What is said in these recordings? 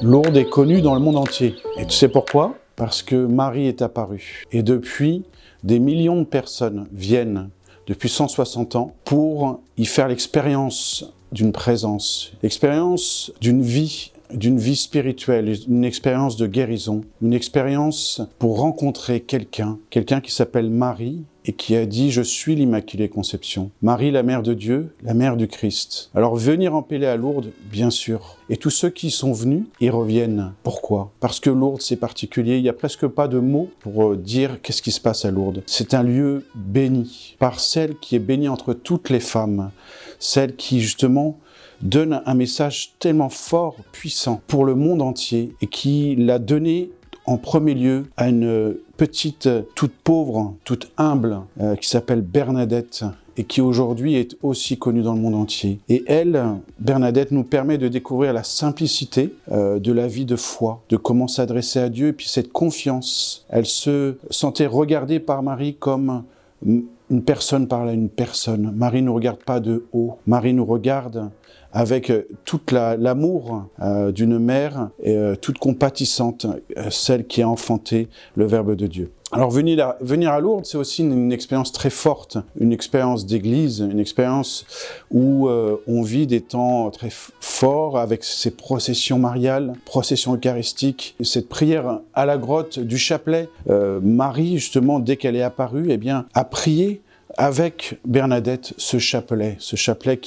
Lourdes est connue dans le monde entier. Et tu sais pourquoi? Parce que Marie est apparue. Et depuis, des millions de personnes viennent depuis 160 ans pour y faire l'expérience d'une présence, l'expérience d'une vie spirituelle, une expérience de guérison, une expérience pour rencontrer quelqu'un qui s'appelle Marie et qui a dit « Je suis l'Immaculée Conception ». Marie, la mère de Dieu, la mère du Christ. Alors venir en Pélée à Lourdes, bien sûr. Et tous ceux qui sont venus, ils reviennent. Pourquoi? Parce que Lourdes, c'est particulier. Il n'y a presque pas de mots pour dire qu'est-ce qui se passe à Lourdes. C'est un lieu béni par celle qui est bénie entre toutes les femmes. Celle qui, justement, donne un message tellement fort, puissant pour le monde entier et qui l'a donné en premier lieu à une petite, toute pauvre, toute humble, qui s'appelle Bernadette et qui aujourd'hui est aussi connue dans le monde entier. Et elle, Bernadette, nous permet de découvrir la simplicité de la vie de foi, de comment s'adresser à Dieu et puis cette confiance. Elle se sentait regardée par Marie comme une personne parle à une personne. Marie ne regarde pas de haut. Marie nous regarde avec tout l'amour d'une mère, toute compatissante, celle qui a enfanté le Verbe de Dieu. Alors venir à Lourdes, c'est aussi une expérience très forte, une expérience d'église, une expérience où on vit des temps très forts avec ces processions mariales, processions eucharistiques, cette prière à la grotte du chapelet. Marie, justement, dès qu'elle est apparue, eh bien, a prié avec Bernadette ce chapelet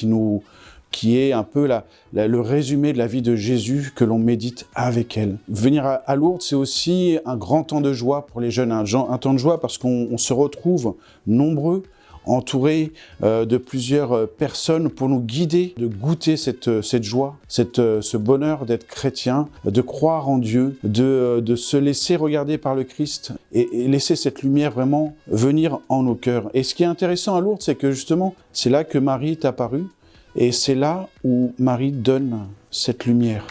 qui est un peu le résumé de la vie de Jésus que l'on médite avec elle. Venir à Lourdes, c'est aussi un grand temps de joie pour les jeunes, un temps de joie parce qu'on se retrouve nombreux, entourés de plusieurs personnes pour nous guider, de goûter cette joie, ce bonheur d'être chrétien, de croire en Dieu, de se laisser regarder par le Christ et laisser cette lumière vraiment venir en nos cœurs. Et ce qui est intéressant à Lourdes, c'est que justement, c'est là que Marie est apparue. Et c'est là où Marie donne cette lumière.